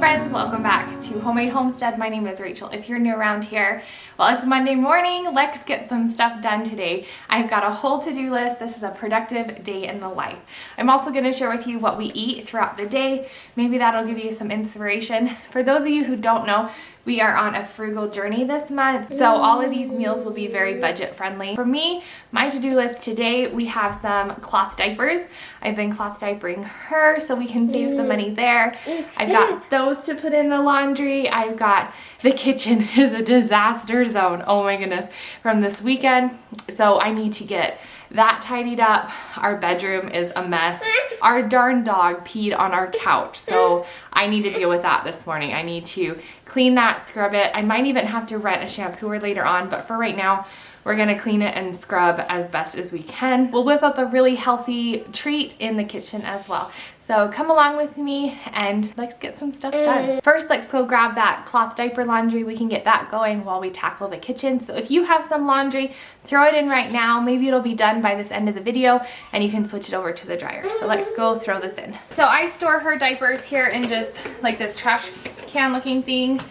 friends, welcome back to Homemade Homestead. My name is Rachel. If you're new around here, well, it's Monday morning. Let's get some stuff done today. I've got a whole to-do list. This is a productive day in the life. I'm also going to share with you what we eat throughout the day. Maybe that'll give you some inspiration. For those of you who don't know, we are on a frugal journey this month, so all of these meals will be very budget friendly. For me, my to-do list today, we have some cloth diapers. I've been cloth diapering her so we can save some money there. I've got those to put in the laundry. I've got the kitchen is a disaster zone, oh my goodness, from this weekend. So I need to get that tidied up. Our bedroom is a mess. Our darn dog peed on our couch, so I need to deal with that this morning. I need to clean that, scrub it. I might even have to rent a shampooer later on, but for right now, we're gonna clean it and scrub as best as we can. We'll whip up a really healthy treat in the kitchen as well. So come along with me and let's get some stuff done. First, let's go grab that cloth diaper laundry. We can get that going while we tackle the kitchen. So if you have some laundry, throw it in right now. Maybe it'll be done by this end of the video and you can switch it over to the dryer. So let's go throw this in. So I store her diapers here in just like this trash can looking thing,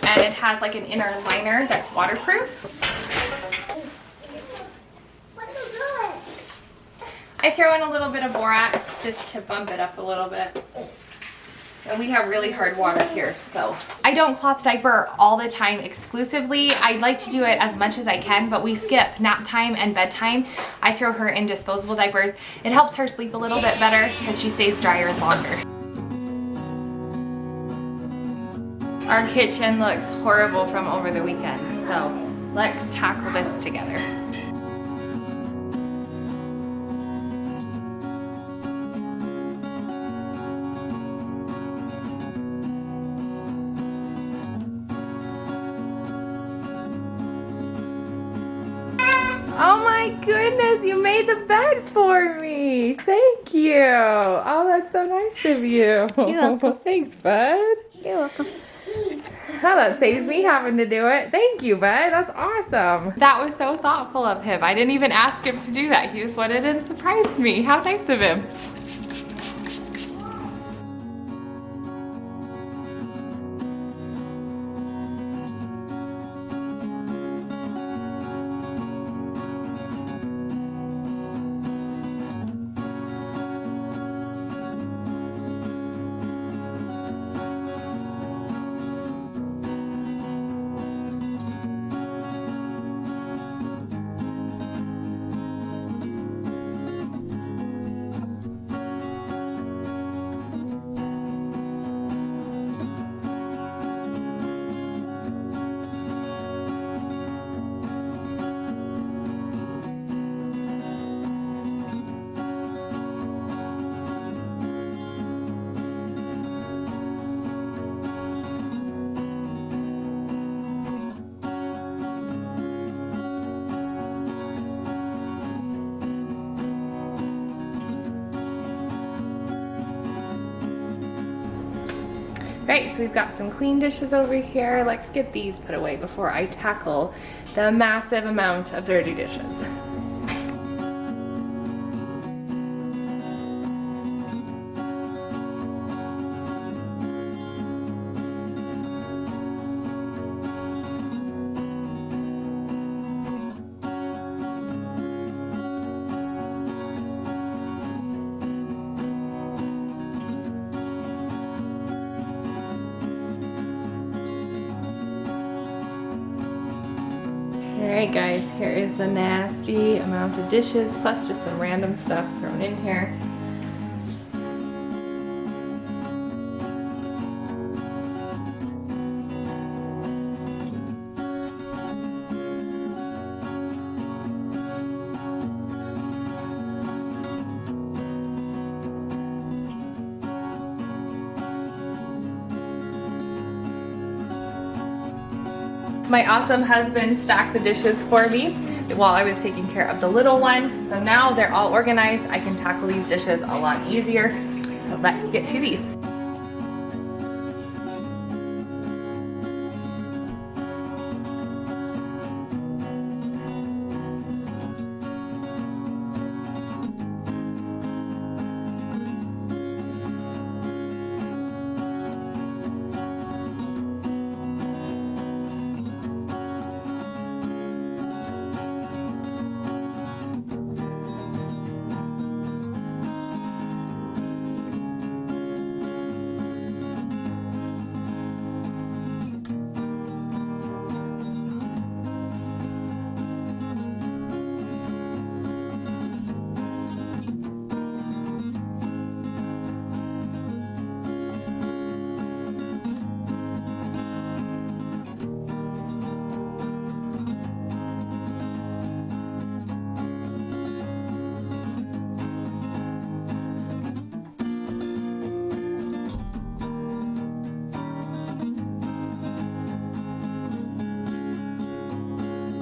and it has like an inner liner that's waterproof. I throw in a little bit of borax just to bump it up a little bit. And we have really hard water here, so. I don't cloth diaper all the time exclusively. I like to do it as much as I can, but we skip nap time and bedtime. I throw her in disposable diapers. It helps her sleep a little bit better because she stays drier longer. Our kitchen looks horrible from over the weekend, so let's tackle this together. Oh my goodness, you made the bed for me. Thank you. Oh, that's so nice of you. You're welcome. Thanks, bud. You're welcome. Oh, that saves me having to do it. Thank you, bud. That's awesome. That was so thoughtful of him. I didn't even ask him to do that. He just went in and surprised me. How nice of him. Right, so we've got some clean dishes over here. Let's get these put away before I tackle the massive amount of dirty dishes. Alright guys, here is the nasty amount of dishes plus just some random stuff thrown in here. My awesome husband stacked the dishes for me while I was taking care of the little one. So now they're all organized. I can tackle these dishes a lot easier. So let's get to these.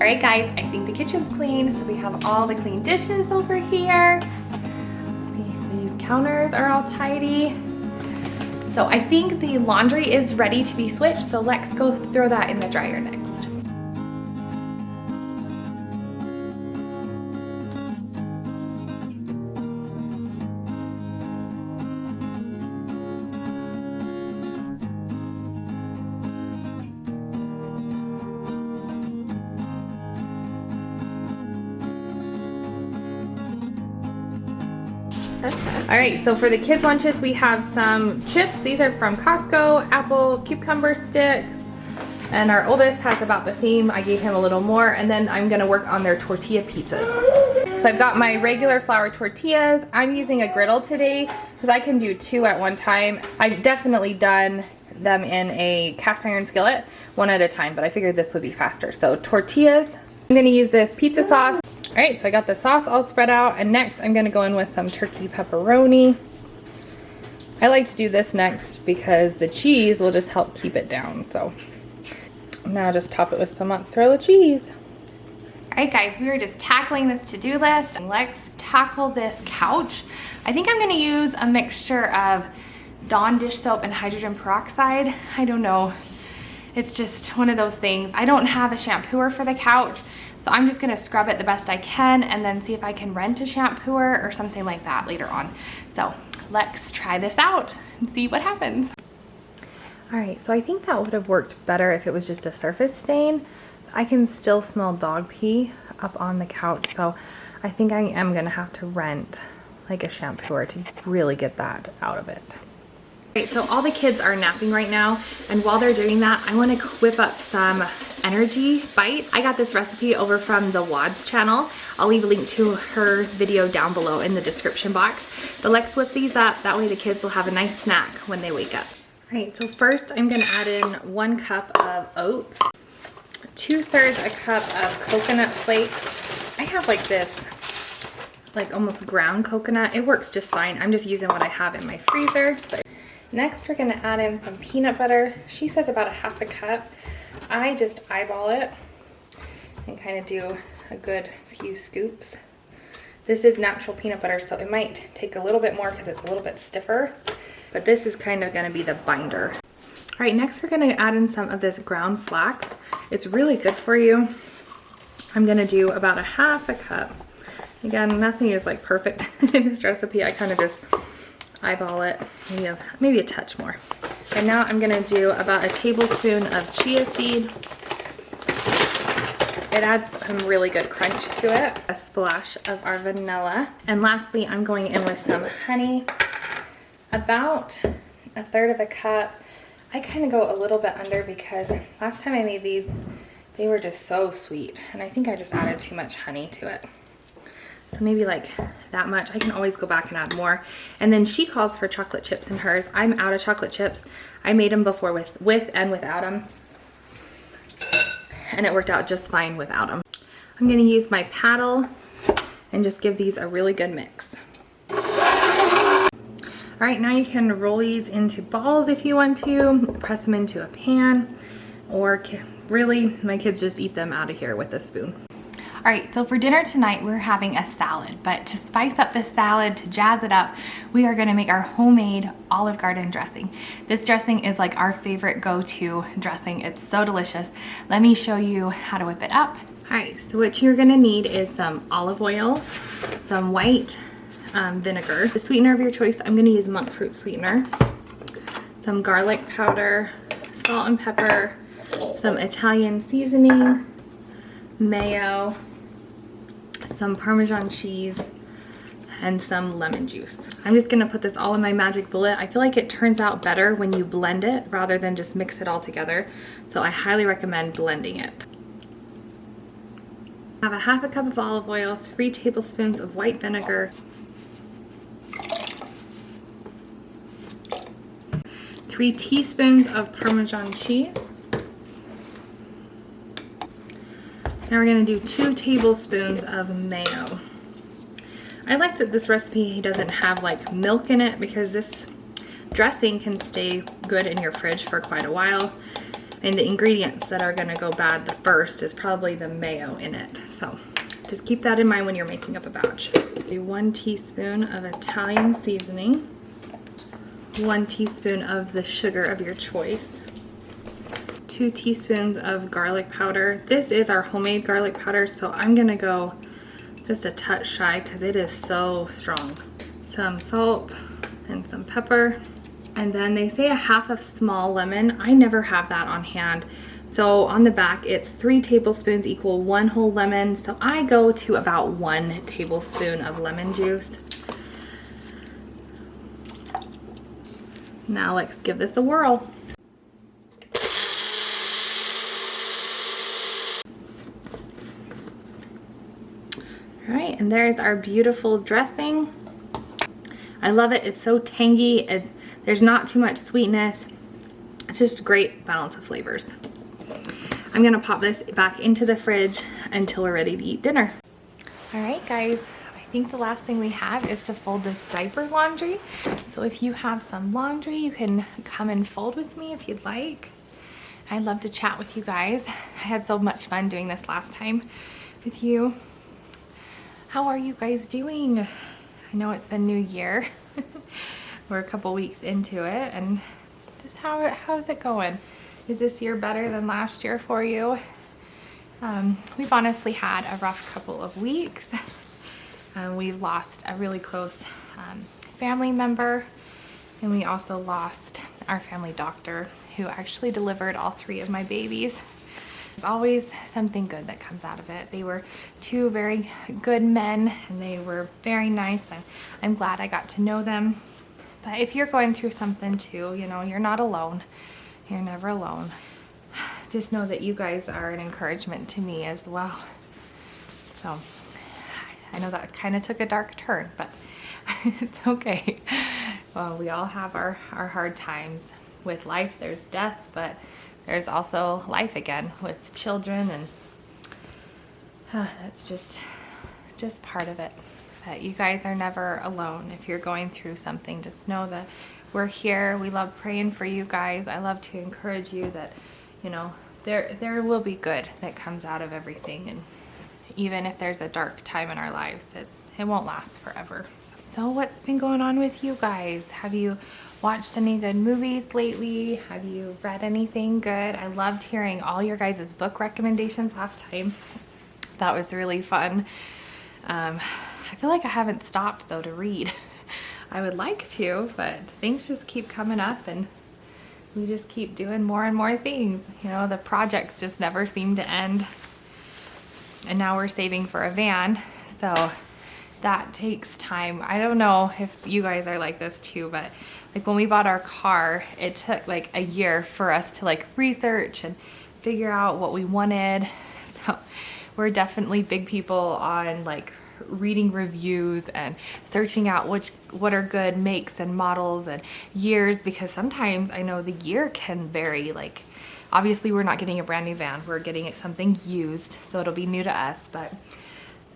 right guys, I think the kitchen's clean. So we have all the clean dishes over here. See, these counters are all tidy. So I think the laundry is ready to be switched. So let's go throw that in the dryer next. All right, so for the kids' lunches, we have some chips. These are from Costco, apple cucumber sticks, and our oldest has about the same. I gave him a little more, and then I'm gonna work on their tortilla pizzas. So I've got my regular flour tortillas. I'm using a griddle today because I can do 2 at one time. I've definitely done them in a cast iron skillet, 1 at a time, but I figured this would be faster. So tortillas, I'm gonna use this pizza sauce. All right, so I got the sauce all spread out, and next I'm gonna go in with some turkey pepperoni. I like to do this next because the cheese will just help keep it down. So now just top it with some mozzarella cheese. All right guys, we were just tackling this to-do list, and let's tackle this couch. I think I'm gonna use a mixture of Dawn dish soap and hydrogen peroxide. I don't know, it's just one of those things. I don't have a shampooer for the couch, so I'm just gonna scrub it the best I can and then see if I can rent a shampooer or something like that later on. So let's try this out and see what happens. All right, so I think that would have worked better if it was just a surface stain. I can still smell dog pee up on the couch, so I think I am gonna have to rent like a shampooer to really get that out of it. Right, so all the kids are napping right now, and while they're doing that, I want to whip up some energy bites. I got this recipe over from the Wad's channel. I'll leave a link to her video down below in the description box. But let's whip these up, that way the kids will have a nice snack when they wake up. All right, so first I'm gonna add in 1 cup of oats, 2/3 a cup of coconut flakes. I have like this, like almost ground coconut. It works just fine. I'm just using what I have in my freezer. Next, we're gonna add in some peanut butter. She says about 1/2 cup. I just eyeball it and kind of do a good few scoops. This is natural peanut butter, so it might take a little bit more because it's a little bit stiffer, but this is kind of gonna be the binder. All right, next we're gonna add in some of this ground flax. It's really good for you. I'm gonna do about 1/2 cup. Again, nothing is like perfect in this recipe. I kind of just eyeball it, maybe a touch more. And now I'm gonna do about 1 tablespoon of chia seed. It adds some really good crunch to it. A splash of our vanilla. And lastly, I'm going in with some honey. About 1/3 cup. I kind of go a little bit under because last time I made these, they were just so sweet. And I think I just added too much honey to it. So maybe like that much. I can always go back and add more. And then she calls for chocolate chips in hers. I'm out of chocolate chips. I made them before with and without them. And it worked out just fine without them. I'm gonna use my paddle and just give these a really good mix. All right, now you can roll these into balls if you want to. Press them into a pan, or really, my kids just eat them out of here with a spoon. All right, so for dinner tonight, we're having a salad, but to spice up the salad, to jazz it up, we are gonna make our homemade Olive Garden dressing. This dressing is like our favorite go-to dressing. It's so delicious. Let me show you how to whip it up. All right, so what you're gonna need is some olive oil, some white vinegar, the sweetener of your choice. I'm gonna use monk fruit sweetener, some garlic powder, salt and pepper, some Italian seasoning, mayo, some Parmesan cheese, and some lemon juice. I'm just gonna put this all in my magic bullet. I feel like it turns out better when you blend it rather than just mix it all together. So I highly recommend blending it. I have 1/2 cup of olive oil, 3 tablespoons of white vinegar, 3 teaspoons of Parmesan cheese. Now we're gonna do 2 tablespoons of mayo. I like that this recipe doesn't have like milk in it because this dressing can stay good in your fridge for quite a while. And the ingredients that are gonna go bad the first is probably the mayo in it. So just keep that in mind when you're making up a batch. Do 1 teaspoon of Italian seasoning, 1 teaspoon of the sugar of your choice, 2 teaspoons of garlic powder. This is our homemade garlic powder, so I'm gonna go just a touch shy because it is so strong. Some salt and some pepper. And then they say a half a small lemon. I never have that on hand. So on the back, it's 3 tablespoons equal 1 whole lemon. So I go to about 1 tablespoon of lemon juice. Now let's give this a whirl. All right, and there's our beautiful dressing. I love it. It's so tangy. There's not too much sweetness. It's just a great balance of flavors. I'm gonna pop this back into the fridge until we're ready to eat dinner. All right, guys. I think the last thing we have is to fold this diaper laundry. So if you have some laundry, you can come and fold with me if you'd like. I'd love to chat with you guys. I had so much fun doing this last time with you. How are you guys doing? I know it's a new year. We're a couple weeks into it, and just how's it going? Is this year better than last year for you? We've honestly had a rough couple of weeks. We've lost a really close family member, and we also lost our family doctor who actually delivered all 3 of my babies. There's always something good that comes out of it. They were 2 very good men, and they were very nice. I'm glad I got to know them. But if you're going through something too, you know, you're not alone. You're never alone. Just know that you guys are an encouragement to me as well. So I know that kind of took a dark turn, but it's okay. Well, we all have our hard times. With life, there's death, but there's also life again with children, and that's just part of it. But you guys are never alone. If you're going through something, just know that we're here. We love praying for you guys. I love to encourage you that, you know, there will be good that comes out of everything. And even if there's a dark time in our lives, it won't last forever. So what's been going on with you guys? Have you watched any good movies lately? Have you read anything good? I loved hearing all your guys' book recommendations last time. That was really fun. I feel like I haven't stopped though to read. I would like to, but things just keep coming up, and we just keep doing more and more things. You know, the projects just never seem to end. And now we're saving for a van, so that takes time. I don't know if you guys are like this too, but like when we bought our car, it took like a year for us to like research and figure out what we wanted. So we're definitely big people on like reading reviews and searching out what are good makes and models and years, because sometimes I know the year can vary. Like obviously we're not getting a brand new van, we're getting it something used, so it'll be new to us, but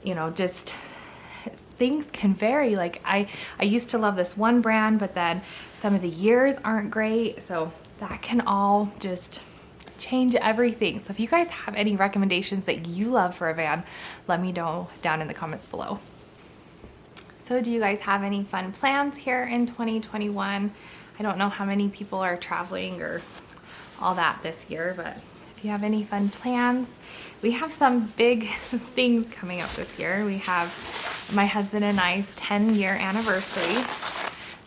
you know, just things can vary. Like I used to love this one brand, but then some of the years aren't great, so that can all just change everything. So if you guys have any recommendations that you love for a van, let me know down in the comments below. So do you guys have any fun plans here in 2021? I don't know how many people are traveling or all that this year, but if you have any fun plans, we have some big things coming up this year. We have my husband and I's 10-year anniversary,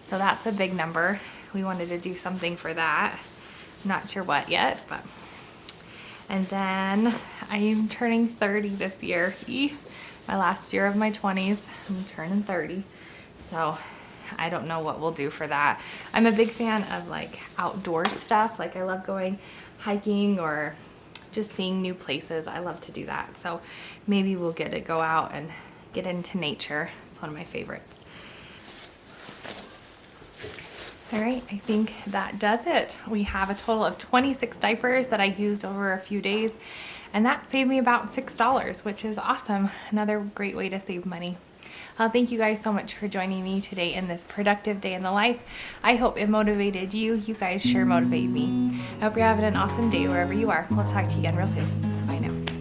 so that's a big number. We wanted to do something for that. Not sure what yet, but. And then I am turning 30 this year. My last year of my 20s, I'm turning 30. So I don't know what we'll do for that. I'm a big fan of like outdoor stuff. Like I love going hiking or just seeing new places. I love to do that. So maybe we'll get to go out and get into nature. It's one of my favorites. All right, I think that does it. We have a total of 26 diapers that I used over a few days, and that saved me about $6, which is awesome. Another great way to save money. Thank you guys so much for joining me today in this productive day in the life. I hope it motivated you. You guys sure motivate me. I hope you're having an awesome day wherever you are. We'll talk to you again real soon. Bye now.